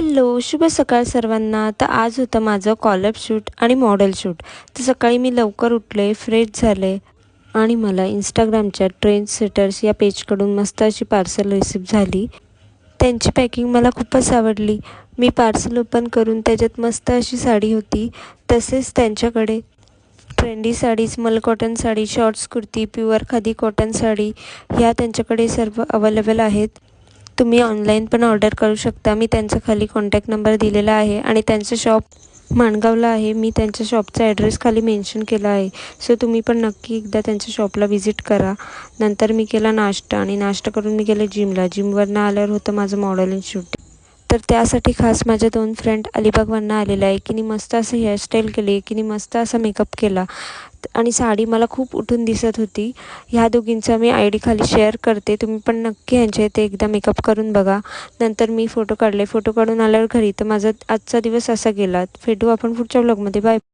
Hello, शुभ सकाळ सर्वांना. तर आज होतं माझं कॉलअप शूट आणि मॉडेल शूट. तर सकाळी मी लवकर उठले, फ्रेश झाले आणि मला इंस्टाग्रामच्या ट्रेंड सेटर्स या पेजकडून मस्त अशी पार्सल रिसीव झाली. त्यांची पॅकिंग मला खूपच आवडली. मी पार्सल ओपन करून त्याच्यात मस्त अशी साडी होती. तसेच त्यांच्याकडे ट्रेंडी साडीज, मल cotton sari, shorts kurti, pure khadi cotton sari ह्या त्यांच्याकडे सर्व अवेलेबल आहेत. तुम्ही ऑनलाईन पण ऑर्डर करू शकता. मी त्यांचा खाली कॉन्टॅक्ट नंबर दिलेला आहे आणि त्यांचं शॉप माणगावला आहे. मी त्यांच्या शॉपचा ॲड्रेस खाली मेन्शन केला आहे. सो तुम्ही पण नक्की एकदा त्यांच्या शॉपला व्हिजिट करा. नंतर मी केला नाश्ता आणि नाश्ता करून मी गेले जिमला. जिमवरनं आल्यावर होतं माझं मॉडेलिंग शूट. तर त्यासाठी खास माझ्या 2 फ्रेंड अलिबागवरनं आलेल्या आहे. एकीने मस्त असं हेअरस्टाईल केली, एकीने मस्त असा मेकअप केला आणि साडी मला खूप उठून दिसत होती. ह्या दोघींचा मी आय डी खाली शेअर करते. तुम्ही पण नक्की ह्यांच्या इथे एकदा मेकअप करून बघा. नंतर मी फोटो काढले. फोटो काढून आल्यावर घरी. तर माझा आजचा दिवस असा गेला. भेटू आपण पुढच्या व्लॉगमध्ये. बाय.